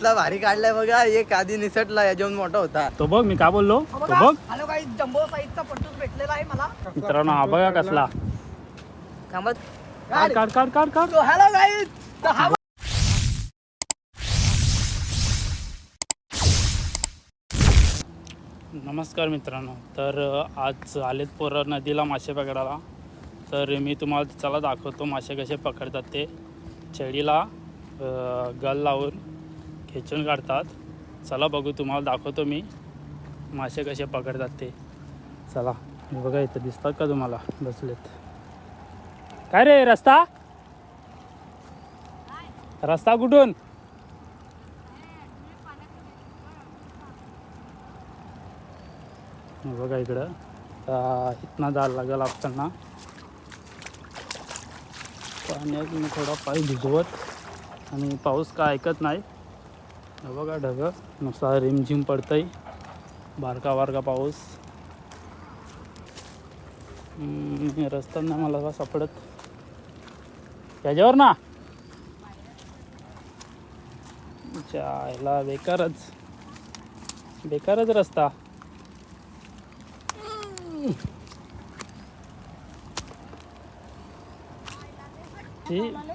कसला भारी काढलाय बघा. एक आधी निसटला याच्याहून मोठा होता तो बघ मी काय बोललो तो बघ हॅलो काही जम्बो साईजचा पट्टूस भेटलेला आहे मला. मित्रांनो हा बघा कसला थांबत काढ काढ काढ काढ काढ हॅलो काही नमस्कार मित्रांनो. तर आज आलेत पोरं नदीला मासे पकडायला. तर मी तुम्हाला चला दाखवतो मासे कसे पकडतात ते. छडीला गल लावून खेचून काढतात. चला बघू, तुम्हाला दाखवतो मी मासे कसे पकडतात ते. चला हे बघा, इथं दिसतात का तुम्हाला बसलेत. काय रे रस्ता रस्ता कुठून? बघा इकडं इथनं जायला लागेल आपल्याला. पाण्यात मी थोडा पाय भिजवत आणि पाऊस काय ऐकत नाही. बघा ढग नुसता रिमझिम पडतंय, बारका बारका पाऊस. रस्ता नाही मला का सापडत त्याच्यावर ना. जायला बेकारच रस्ता.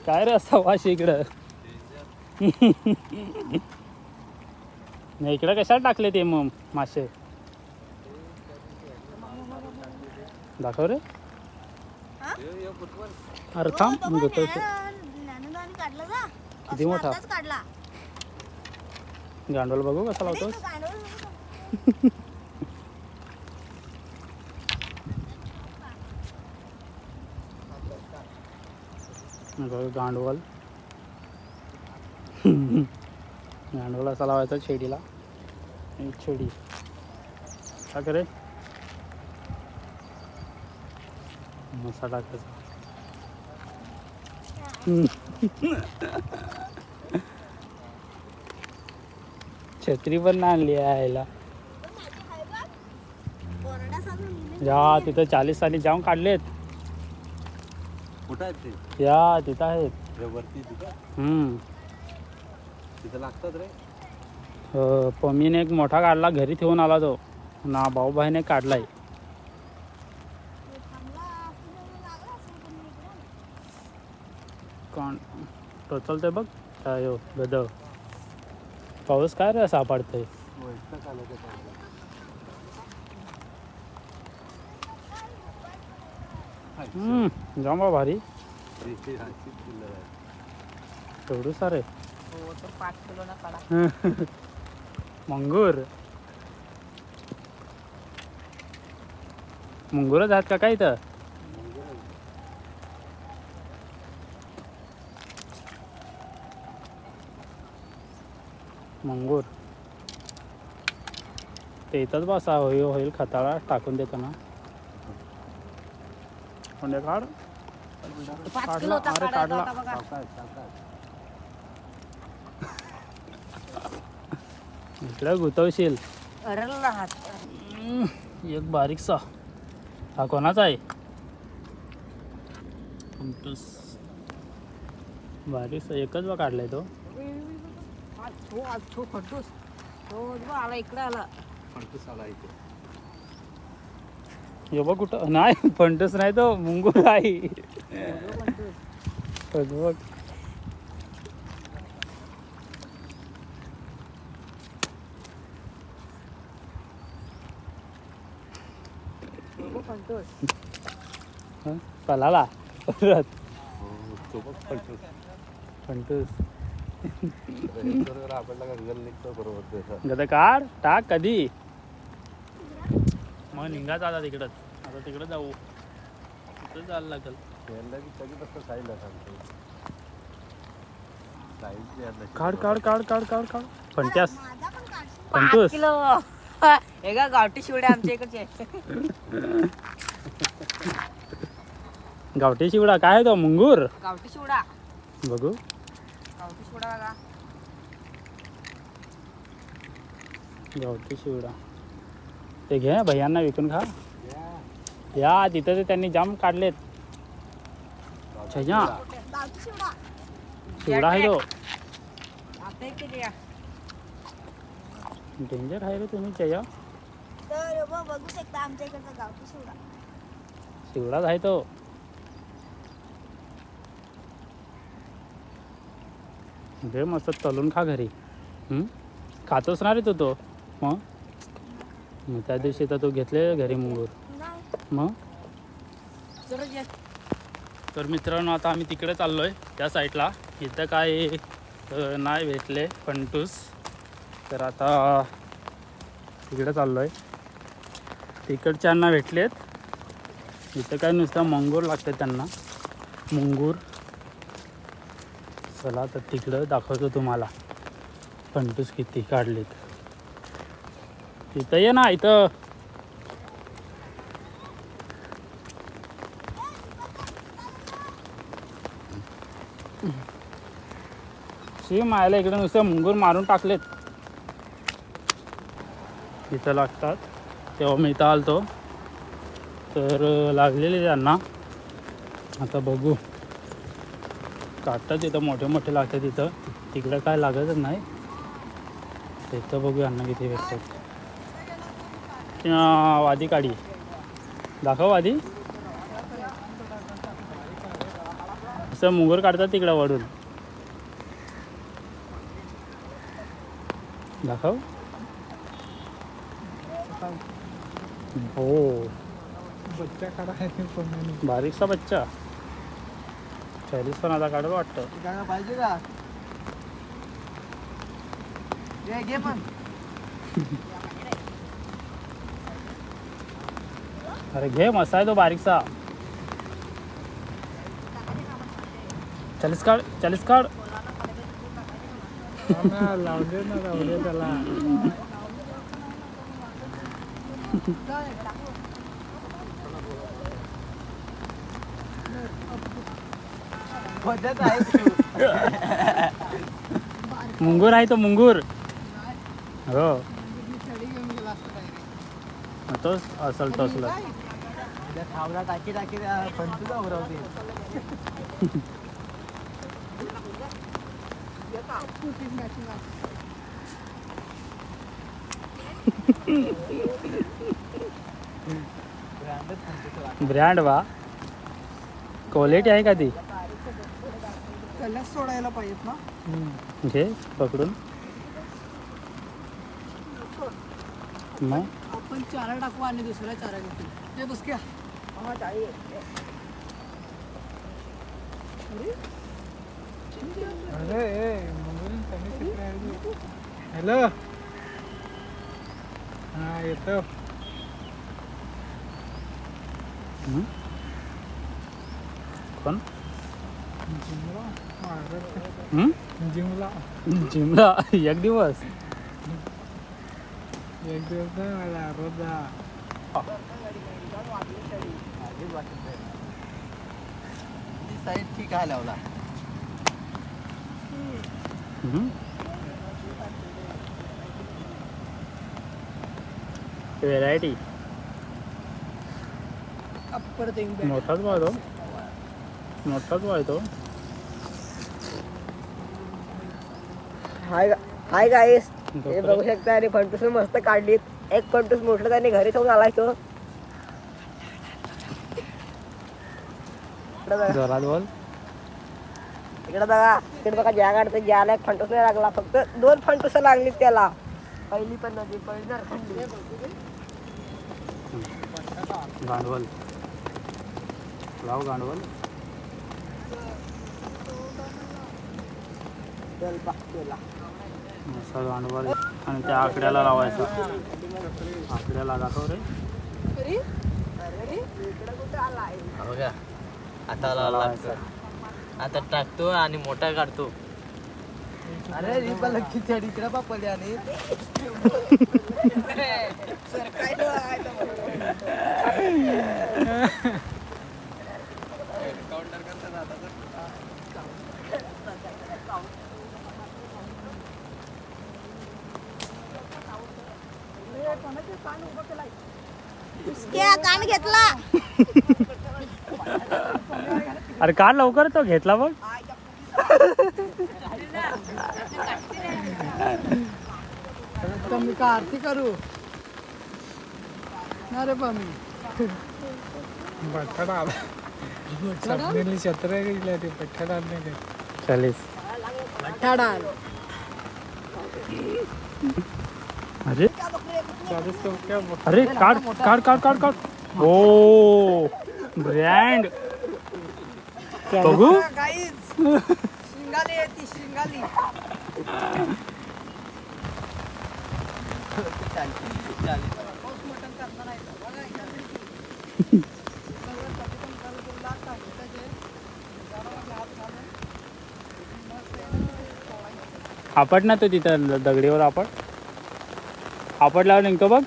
काय रस्ता वाश इकडं. नाही इकडं कशाला टाकले ते मग मासे? दाखव रे. अरे थांब मी घेतो. किती मोठा गांडोल बघू कसा लावतोस. गांडवल गांडवल असा लावायचा छेडीला. छेडी का करे मसा टाकायचा. छत्री पण आणली यायला. या तिथं 40 साली जाऊन काढलेत. कुठं आहेत ते? या तिथं आहेत. वरती तिथं लागतात रे. पमीने एक मोठा काढला, घरी ठेवून आला तो ना. भाऊभाईने काढलाय. कोण टोचलतंय बघ काय हो गद. पाऊस काय रे सापडतंय. जांबा भारी तेवढं सारे. मंगूरच आहेत का काय इथं? मंगूर ते इथंच बसा होईल खताळा टाकून देतो ना. कोंड्या काढ. काढला अरे काढला. इकडे गुतवशील. एक बारीकसा. हा कोणाचा आहे? बारीकसा एकच बा काढलाय तो. ये बघ कुठं नाही. फंटस नाही तो मुंगूर आहे. बघ पलाला परत फंटूस. गदा काढ टाक कधी मग निघाच. आता तिकडंच आता तिकडं जाऊ. तिकडं जायला लागेल. काढ काढ काढ काढ काढ काढ. फंट्यास फंटूस गावठी शिवडे आमच्या इकडचे. गावठी शिवडा काय तो? मुंगूर गावठी शिवडा बघू. गावठी शिवडा बघा. गावठी शिवडा ते घे भैयांना विकून खा. या तिथं ते त्यांनी जाम काढलेत. शिवडा आहे तो. डेंजर आहे रे तुम्ही जया. तर बघू शकता आमच्या इकडचा गावठी शिवडा. शिवडाच आहे तो. घे मस्त तळून खा घरी. खातोच ना रे तो मग त्या दिवशी तर तू घेतले घरी मुंगूर नाही मग. तर मित्रांनो आता आम्ही तिकडे चाललो आहे त्या साईडला. इथं काय नाही भेटले फंटूस, तर आता तिकडे चाललो आहे. तिकडच्यांना भेटलेत. इथं काय नुसतं मंगूर लागते त्यांना, मुंगूर. चला तर तिकडं दाखवतो तुम्हाला फंटूस किती काढलेत. इथं ये ना इथं. शी मायला इकडे नुसतं मुंगूर मारून टाकलेत. इथं लागतात. तेव्हा मी इथं आलतो तर लागलेले त्यांना. आता बघू काढतात. इथं मोठे मोठे लागतात. इथं तिकडं काय लागतच नाही. इथं बघू यांना किती भेटतात. वादी काढी दाखव. वादी असं मुंगूर काढतात तिकडं वडून. दाखव. हो बच्चा काढा बारीकसा बच्चा. चाळीस पण आता काढलं वाटतं. पाहिजे का घे पण. अरे घे मस्त आहे तो बारीकसा. 40 काढ 40 काढ. लावले त्याला. पद्धत आहे. मुंगूर आहे तो मुंगूर. हो तोच असल तसलं. खावला टाकी टाकी फंटूला उरवते. ब्रँड वा क्वालिटी आहे का ती. कलर सोडायला पाहिजेत ना. घे पकडून. मग आपण चारा टाकू आणि दुसरा चारा घेतो. ते बस क्या हॅलो. हा येतो. कोण जिमला जिमला एक दिवस. एक दिवस नाही मला रोज साईड ठीक आहे लावला. व्हेरायटी मोठाच वाढतो. मोठाच वाढतो. हाय गाईस, हे बघू शकता. आणि फंटूस मस्त काढलीत. एक फंटूस मोठं त्याने घरी ठेवून आलाय तो. जोरात बोल. इकडे बघा. इकडे बघा ज्या काढते ज्याला एक फंटूस नाही लागला. फक्त 2 फंटूस लागली त्याला. पहिली पण नदी पहिली नरखंडी. गांडवल लाव. गांडवल असा गांडवल. आणि त्या आकड्याला लावायचा. आकड्याला दाखव रे. बघा आता लावायचा. आता टाकतो आणि मोठा काढतो. अरे रिपल खिचडी इकडे बापले. आणि कान घेतला. अरे काढ लवकर. तो घेतला बघ. कमी का आरती करू अरे मी बटाटा आला सबने छत्र गेले ते बटाटा आणले चालीस डाळ अरे 40 तो क्या अरे काढ काढ काढ काढ काढ ओ ब्रँड बघू शिंगाली येते शिंगाली आपट ना तो तिथं दगडीवर आपटल्यावर निघतो बघ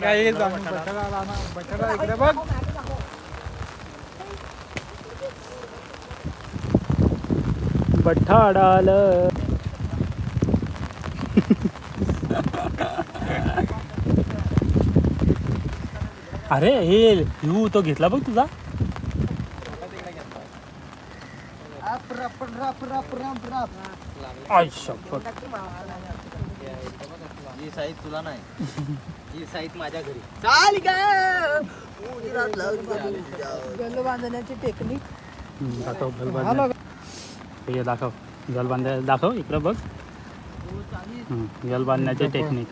काही बटाटा आला ना बटाटा इकडे बघ बठाडाल अरे हे यू तो घेतला बघ तुझा आय शपथ ही साईज तुला नाही ही साईज माझ्या घरी चाल गल्ल बांधण्याची टेक्निक दाखव गल बांध हे दाखव गल बांधाय दाखव इकडं बघ गल बांधण्याची टेक्निक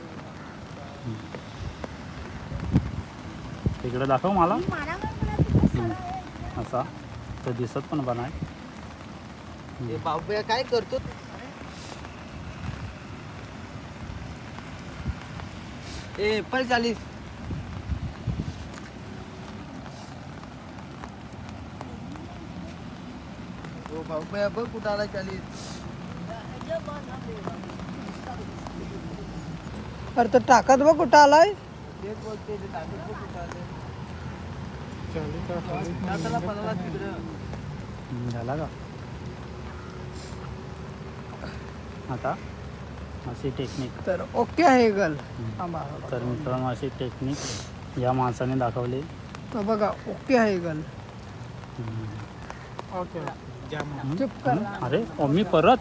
इकडं दाखव मला असा तो दिसत पण बनाय हे बाबूया काय करतो ए पल 40 ओ बाबूया बघ कुठं आला 40 अरे तर टाकत बघ कुठं आलाय तेच बोलते ते टाकत बघ कुठं आले 40 टाकायला पळाला तिकडं झाला का आता अशी टेक्निक तर ओके आहे गल तर मित्रांनो अशी टेक्निक या माणसाने दाखवली तर बघा ओके आहे गल ओके जाम चुप कर अरे मी परत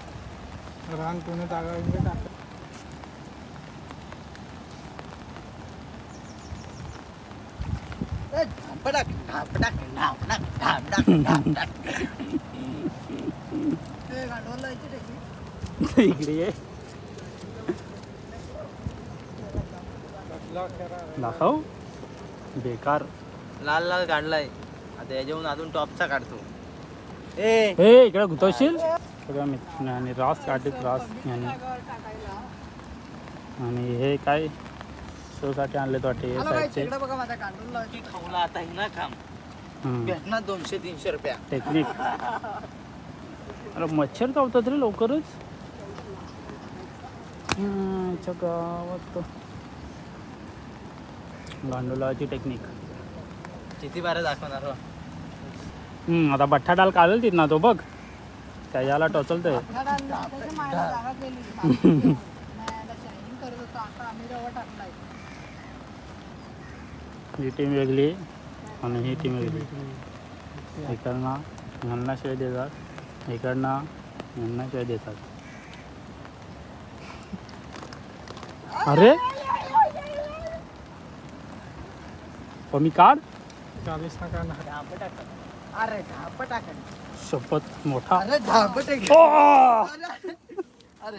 रांग तूने जागा इकडे टाक पडक पडक इकडे ये दाखव बेकार लाल लाल काढलाय आता याच्याहून अजून टॉपचा काढतो ए ए इकडे गुतवशील सगळ्या मित्रांनी रास काढलीत रास याने आणि हे काय शोसाठी आणलेत वाटते हे साईडचे बघा माझा कांडून लावायची खाऊला आता ही ना काम भेटणार 200-300 रुपया टेक्निक अरे मच्छर चावतात रे लवकरच च्या गावात गांडुलाची टेक्निक किती बारा दाखवणार हो? आता बठ्ठा डाल काढेल तिथं ना तो बघ त्याला टोचलतोय ही टीम वेगळी आणि ही टीम वेगळी इकडनं ह्यांना शेळ देतात इकडनं ह्यांना शेळ देतात अरे कमी काढ 40 ना का अरे झाप टाक शपथ मोठा अरे झाप टाक ओ! अरे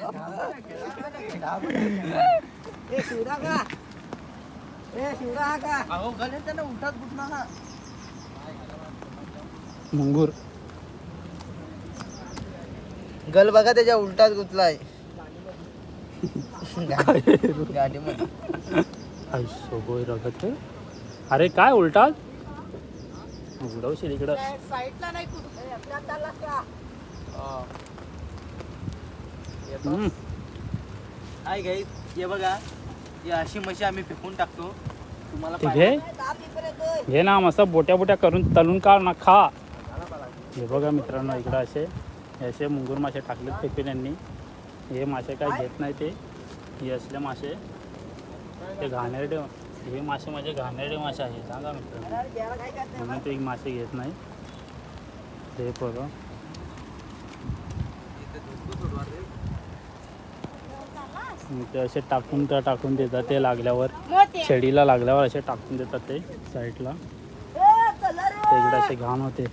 ए शिवरा का ए शिवरा हा का अहो गले त्यानं उठात बुटणार ना मुंगूर गल बघा त्याच्या उलटात गुतलाय गाडीमध्ये आई सोबोय रगत अरे काय उलटात उडवशील इकडं साईडला नाही हाय गाईस हे बघा ही अशी म्हशी आम्ही फेकून टाकतो तुम्हाला ठीक आहे घे ना मस्त बोट्या बोट्या करून तळून काढ ना खा हे बघा मित्रांनो इकडं असे मुंगूर मासे टाकलेत फेकून यांनी हे मासे काय घेत नाही ते हे असले मासे ते घाणेरडे हे मासे म्हणजे घाणेरडे मासे आहे सांगा मित्रांनो, म्हणून ते मासे घेत नाही ते पोरं. ते असे टाकून देतात ते लागल्यावर, शेडीला लागल्यावर असे टाकून देतात ते साईडला, ते इकडे असे घाण होते.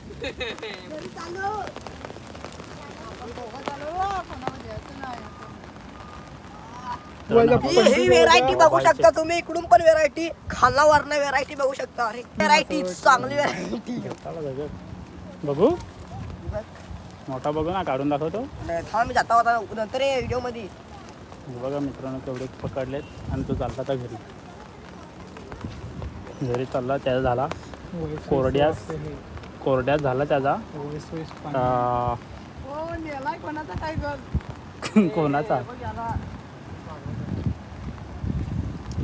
ही व्हेरायटी बघू शकता तुम्ही, इकडून पण व्हेरायटी, खानावरनं व्हेरायटी बघू शकता. अरे व्हेरायटी चांगली व्हेरायटी. बघू मोठा बघू ना, काढून दाखवतो. मी जाता होता नंतर व्हिडिओ मध्ये. बघा मित्रांनो केवढे पकडलेत आणि तो चालला तर घरी चालला. त्याचा झाला कोरड्यात झाला त्याचा. कोणाचा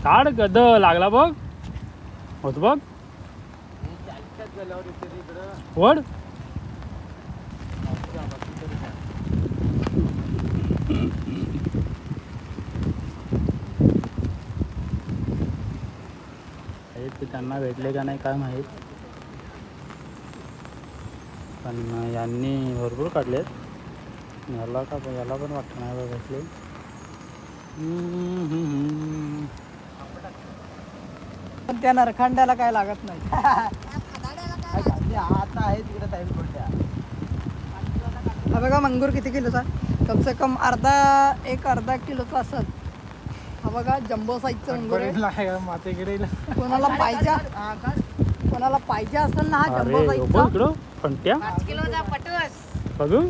काढ गद लागला बघ, होत बघ वड. ते त्यांना भेटले का नाही काय माहीत, पण यांनी भरपूर काढलेत. याला पण वाटतं नाही बघ भेटले. पण त्या नरखांड्याला काय लागत नाही. आता आहे तिकडे टाईम पडल्या. हा बघा मंगूर किती किलोचा, कमसे कम अर्धा किलोचा असत. हा बघा जम्बो साईजचा मंगूर आहे. कोणाला पाहिजे असेल ना हा जम्बो साईजचा. इकडं फंट्या बघू.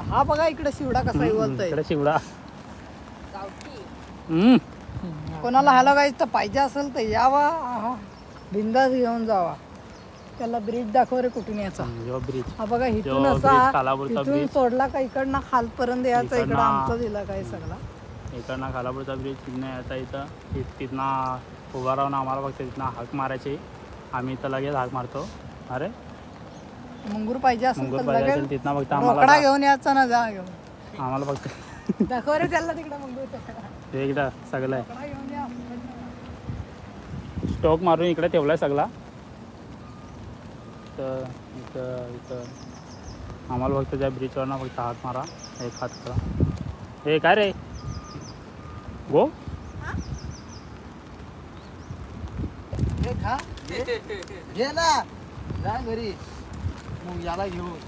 हा बघा इकडे शिवडा कसा बोलतोय. इकडे शिवडा. कोणाला ह्याला काय तर पाहिजे असेल तर यावा, बिंदास घेऊन जावा. त्याला ब्रिज दाखव रे कुठून याचा. ब्रिज हा बघा इथून असा इथून सोडला का इकडनं खालपर्यंत यायचा. इकडं आमचा दिला काय सगळा. इकडनं खालापूरचा ब्रिज तिथनं यायचा. तिथनं उभा राहून आम्हाला फक्त तिथनं हाक मारायची. आम्ही इथं लगेच हाक मारतो. अरे मंगूर पाहिजे असेल तर लगेच तिथनं फक्त रोकडा घेऊन यायचा ना, जा घेऊन आम्हाला फक्त दाखव रे त्याला तिकडे मंगूर. ते इकडं सगळं आहे. रोकडा घेऊन या. स्टॉक मारून इकडे ठेवलाय सगळा. इथं इथं इथं आम्हाला फक्त त्या ब्रिजवरनं फक्त हात मारा, एक हात करा. हे काय रे गो घे ना, जा घरी मग याला घेऊन.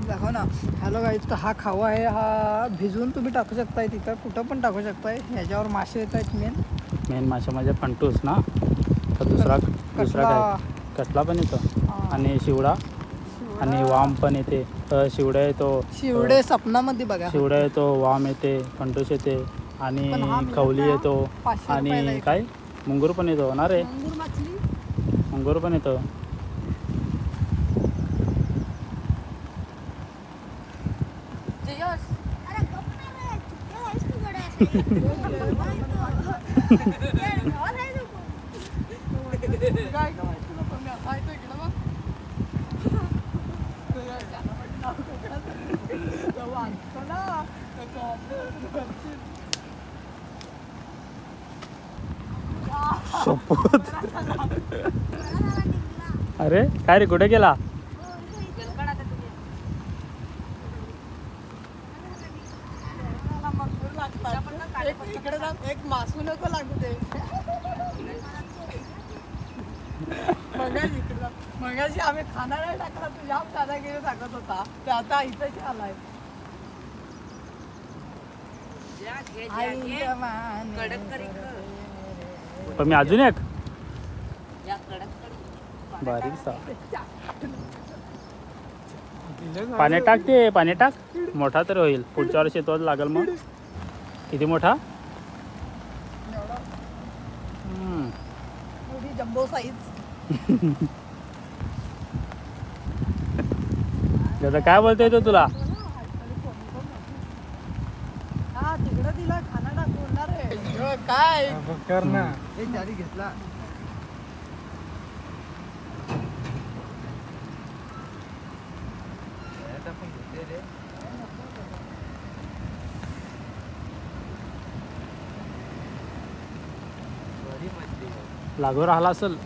दाखव ना. हॅलो गाईज, तर हा खावा आहे. हा भिजवून तुम्ही टाकू शकताय, तिथं कुठं पण टाकू शकताय. ह्याच्यावर मासे येत आहेत मेन मासे म्हणजे फंटूस ना, तर दुसरा काय कसला पण येतो. आणि शिवडा आणि वाम पण येते. शिवडा येतो, शिवडे सपनामध्ये बघा. शिवडा येतो, वाम येते, फंटूस येते आणि खवली येतो. आणि काय मुंगूर पण येतो ना रे, मुंगूर पण येतो. अरे काय रे कुठे गेला. एक मासू नको लागू दे. मगाशी आम्ही खाना नाही टाकला, तू जाम दादागिरी टाकत होता, ते आता इथे आलाय. पण मी अजून एक बारीक सा पाण्यात टाक. ते पाण्यात टाक, मोठा तर होईल. पुढच्या वर्षी तोच लागल. मग किती मोठा. Jumbo size. काय बोलतोय तो तुला. हा तिकडे तिला खाना टाकून रे. काय कर ना, एक जारी घेतला. लागू राहिला असेल.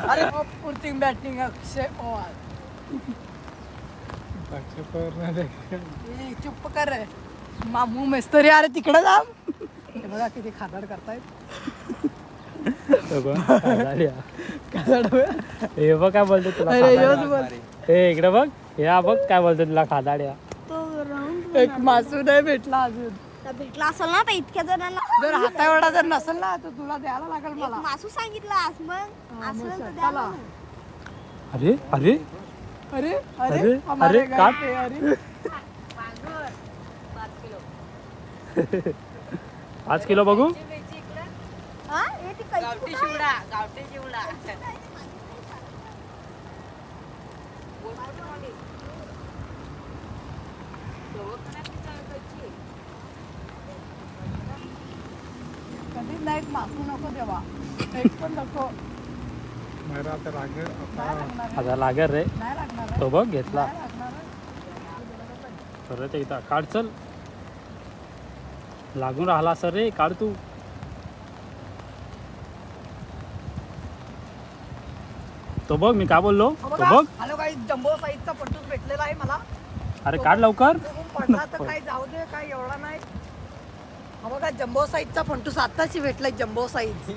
अरे पुरती बॅटिंग अक्षय पवार. ए, चुप कर रे. मामू मेस्तरी अरे तिकडे जा. हे बघा किती खादाड करतायत. हे बघ काय बोलतो तुला अरे, खादाड्या. योच बोल. हे इकडे बघ. हे बघ काय बोलतो तुला खादाड्या. एक मासू नाही भेटला अजून. तर भेटला असेल ना तर इतक्या जणांना जर हाता एवढा जर नसेल ना तर तुला द्यायला लागेल एक मला. मासू सांगितलास मग असलं तर द्या चला. ना. अरे अरे अरे अरे, अरे हमारे अरे, घर काट. पे अरे 5 किलो बघू. हा? हे ती कैची कुठं आहे? कधीच नाही एक मासू नको देवा. एक पण नको. नाही लागणार आहे. आता लागेल रे. नाही लागणार आहे. तो बघ घेतला. नाही लागणार आहे. परत एकदा काढ चल. लागून राहिला सर रे. काढ तू. तो बघ मी काय बोललो. हो तो बघा. बघ. हॅलो काही जम्बो साईजचा पट्टूस भेटलेला आहे मला. अरे काढ लवकर. पडला तर काही जाऊ दे, काही एवढा नाही. हा बघा जम्बो साईजचा फंटूस आताची भेटलाय. Jumbo size.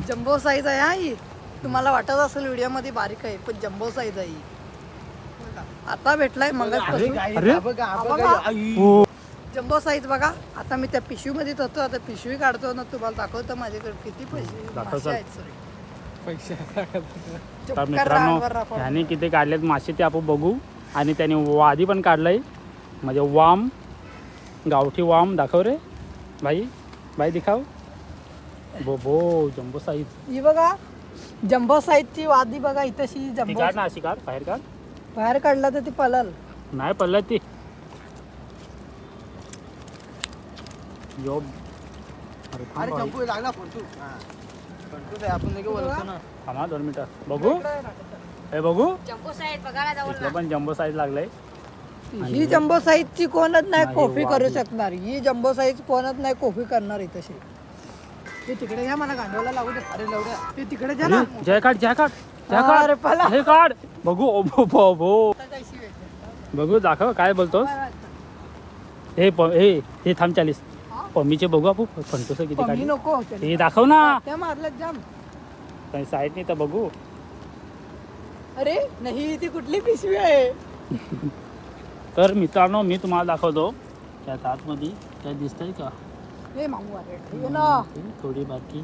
जम्बो साईज आहे हा ही. तुम्हाला वाटत असेल व्हिडिओ मध्ये बारीक आहे पण जम्बो साईज आहे ही. बघा, आता भेटलाय मग अरे हो. जम्बो साईज बघा. आता मी त्या पिशवी मध्ये होतो. आता पिशवी काढतो ना तुम्हाला दाखवतो माझ्याकडे किती पैसे दाखव मासे चल. आहेत सर. तर मित्रांनो ह्याने किती काढलेत मासे ते आपण बघू. आणि त्याने वादी पण काढलंय. म्हणजे वाम, गावठी वाम दाखव रे भाई. भाई दिखाव. बो जम्बो साईज. ही बघा जम्बो साईजची वादी बघा. इथशी ती जम्बो काढ ना अशी काढ. बाहेर काढ. बाहेर काढला तर ती पलल. नाही पडलं ती. यो अरे थांब अरे भाई. चंपू लागला फोटो. फोटो आहे आपण लगेच बोलतो ना. थांबा 2 मिनिटं बघू. हे बघू. जम्बो साईड बघायला जाऊ इथलं पण जम्बो साईज लागलंय. ही जम्बो साईजची कोणच नाही नाही, कॉफी करू वादी. शकणार. ही जम्बो साईज कोणच नाही कॉफी करणार इथशी. ते तिकडे घ्या मला गांडवाला लागू दे. अरे लवड्या. ते तिकडे जा ना. जय काढ जय काढ जय अरे काढ. पला. हे काढ बघू. ओ भो भो. बघू दाखव काय बोलतोस. हे हे थांब 40. पम्मीचे बघू आपण फंटूस किती मी काढले. नको हे दाखव ना. त्या मारल्यात जाम. काही साईड नाही तर बघू. अरे नाही ती कुठली पिशवी आहे. तर मित्रांनो मी तुम्हाला दाखवतो. त्यात आतमध्ये काय दिसतंय का. हे मागू अरे हे ना. थोडी बारकी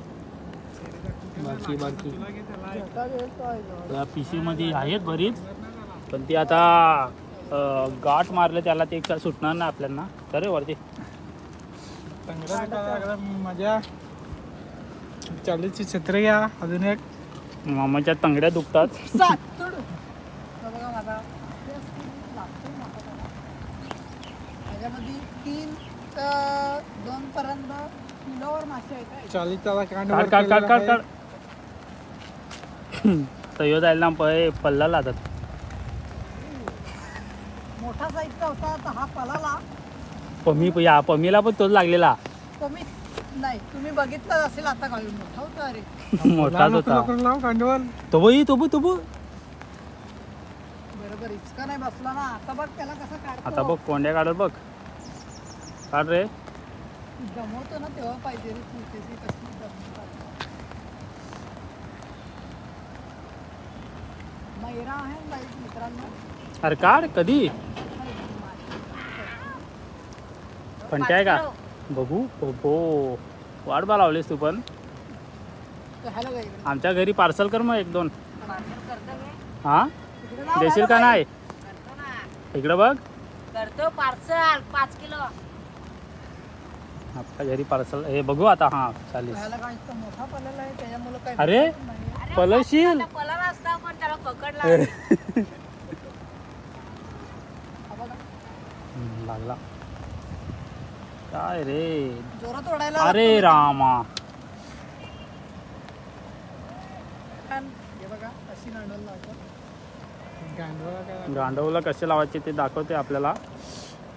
बारकी बारकी झोका देतोय गं. त्या पिशीमध्ये आहेत बरीच. पण ती आता गाठ मारले त्याला ते काय सुटणार नाही आपल्याला. तर वरती माझ्या 40ची छत्री घ्या. अजून एक मामाच्या तंगड्या दुखतात. सात तोडू. हा बघा माझा लागतोय माझा त्याला. त्याच्यामध्ये 3 ते 2 पर्यंत किलोवर मासे आहेत काय. 40चा काढ काढ काढ काढ काढ. तयो जायला पल्ला लागतात. मोठा साईजचा होता तर हा पलाला. पमीला पण तोच लागलेला. कमी नाही तुम्ही बघितलं असेल आता घालून. मोठा होता अरे. मोठाच होता. कांडवर तो बघ तो बघ तो बघ. बरोबर इचका नाही बसला ना. आता बघ त्याला कसं काढतो. आता बघ कोंड्या काढत बघ. काढ रे. जमवतो ना तेव्हा पाहिजे रे तू. त्याची कसली जमवतात. मैरा आहे बाईक मित्रांनो. अरे काढ कधी. फंटे आहे का बघू. हो वाट बा लावलीस तू पण. हॅलो काय इकडे. आमच्या घरी पार्सल कर मग 1-2. हा इकडे लाव, देशील का हॅलो नाही. इकडं बघ. करतो पार्सल 5 किलो. आपल्या घरी पार्सल हे बघू आता. हा 40. ह्याला काय इतका मोठा पडलेला आहे त्याच्यामुळे काय अरे भेटत नाही. पलशील. पला असता पण त्याला पकडला. हा बघा, लागला काय रे. जोरात ओढायला अरे लागतो. रामा. छान. हे बघा अशी नांडवलं लावतो. गांडवला कसे लावायचे ते दाखवते आपल्याला.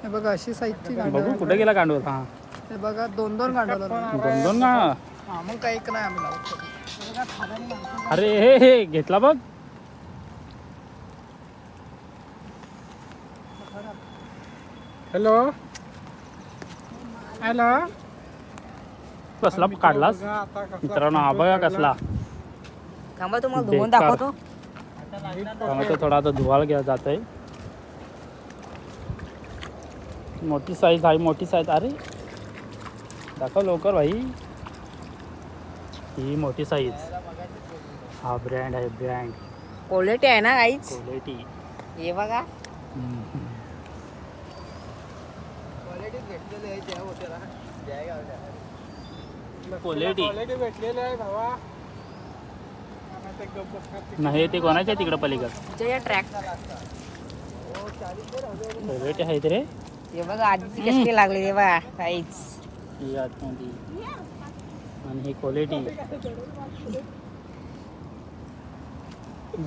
हे बघा अशी साईजची बघू गांडवलं. कुठे गेला गांडवल. हा हे बघा 2-2 गांडवलं. 2-2 का. हा मग काही एक नाही आम्ही लावतो. अरे हे घेतला बघ. हॅलो हॅलो कसला काढलास मित्रांनो? हा बघा कसला. थांबा तुम्हाला धुवून बेकार. दाखवतो. त्यामुळे तो थोडा आता धुवायला घ्या जात आहे. मोठी साईज आहे, मोठी साईज. अरे दाखव लवकर भाई. ही मोठी साईज. हा ब्रँड आहे, ब्रँड क्वालिटी आहे ना काहीच. क्वालिटी. हे बघा. क्वालिटी भेटलेले आहे भावा. नाही ते कोणाच्या तिकडं पलीकडं तुझ्या ट्रॅक. क्वालिटी आहे ते रे. हे बघा आधीची कशी लागली ते बघा काहीच. ही आतमध्ये आणि ही क्वालिटी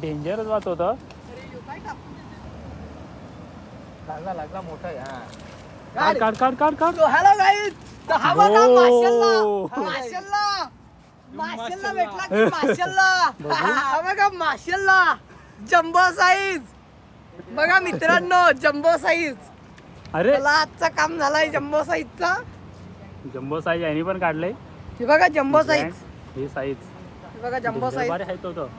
डेंजरच वाट होतं. लागला मोठा आहे. हा काढ काढ काढ काढ काढ. हॅलो गाईज, हा बघा हो. माशाल्लाह, माशाल्लाह, माशाल्लाह भेटला की माशाल्लाह. हा बघा माशाल्लाह, जम्बो साईज. बघा मित्रांनो, जम्बो साईज. अरे मला आजचा काम झालाय जम्बो साईजचा. जम्बो साईज यांनी पण काढलंय. हे बघा जम्बो साईज. ही साईज हे बघा जम्बो साईज. बरे आहे तो.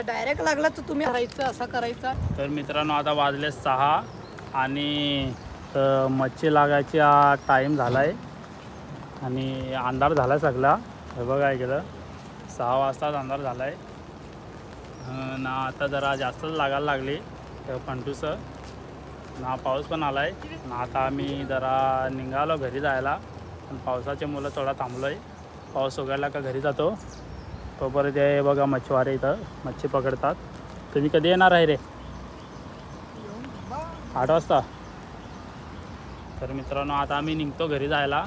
डायरेक्ट लागला तर तुम्ही करायचं असं करायचा. तर मित्रांनो आता वाजले 6 आणि मच्छी लागायचा टाईम झाला आहे आणि अंधार झाला आहे सगळा. हे बघा इकडं 6 वाजताच अंधार झाला आहे ना. आता जरा जास्तच लागायला लागली फंटूसं ना. पाऊस पण आला आहे ना. आता आम्ही जरा निघालो घरी जायला, पण पावसाचे मुलं थोडा थांबलो आहे. पाऊस उघडला का घरी जातो. तोपर्यंत हे बघा मच्छीवारे इथं मच्छी पकडतात. तुम्ही कधी येणार आहे रे? 8 वाजता. तर मित्रांनो आता आम्ही निघतो घरी जायला.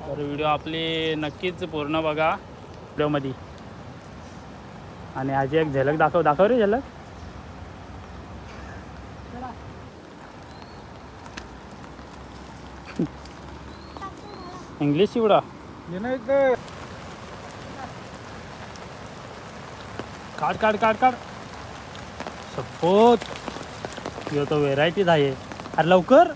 तर व्हिडिओ आपली नक्कीच पूर्ण बघा व्हिडिओमध्ये. आणि आजी एक झलक दाखव रे झलक. इंग्लिश चिवडा. काढ काढ काढ काढ. सपोत यो तो व्हेरायटीज आहे. अरे लवकर.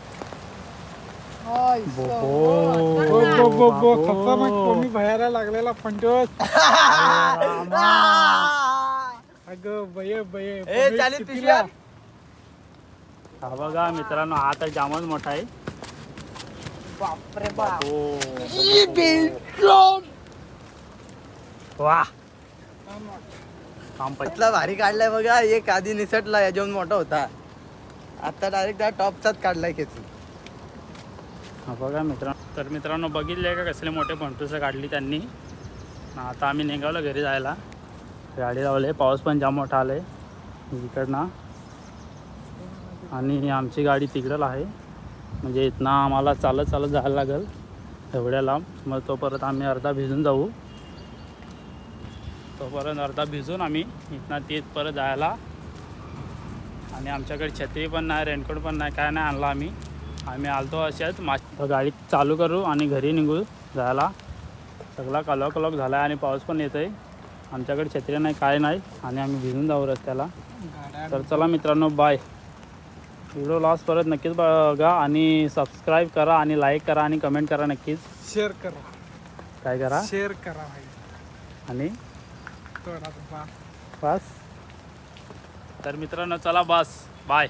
खतरनाक कोणी बाहेर लागलेला फंटोस. अगं बये बये ए चालीत पिशव्या. हा बघा मित्रांनो, हा तर जामच मोठा आहे. बापरे बाप. वा काम इथला भारी काढलाय बघा. एक आधी निसटला याच्याहून मोठा होता. आता डायरेक्ट त्या टॉपचाच काढलाय खेचून. हा बघा मित्रांनो. तर मित्रांनो बघितले का कसले मोठे फंटूसं काढली त्यांनी. आता आम्ही निघालो घरी जायला. गाडी लावले. पाऊस पण जाम मोठा आला आहे इकडनं आणि आमची गाडी तिकडं आहे. म्हणजे इथनं आम्हाला चालत चालत जायला लागेल एवढ्या लांब. मग तो परत आम्ही अर्धा भिजून जाऊ. तोपर्यंत अर्धा भिजून आम्ही इथनं तीत परत जायला. आणि आमच्याकडे छत्री पण नाही, रेनकोट पण नाही, काय नाही आणला आम्ही आलतो अशाच गाडी चालू करू आणि घरी निघू जायला. सगळा कलॉक झाला आहे आणि पाऊस पण येतो आहे. आमच्याकडे छत्री नाही, काय नाही आणि आम्ही भिजून जाऊ रस्त्याला. तर चला मित्रांनो, बाय. व्हिडिओ लास्ट परत नक्कीच बघा आणि सबस्क्राईब करा आणि लाईक करा आणि कमेंट करा नक्कीच. शेअर करा. काय करा? शेअर करा भाई. आणि थोडा बस. तर मित्रांनो चला बस बाय.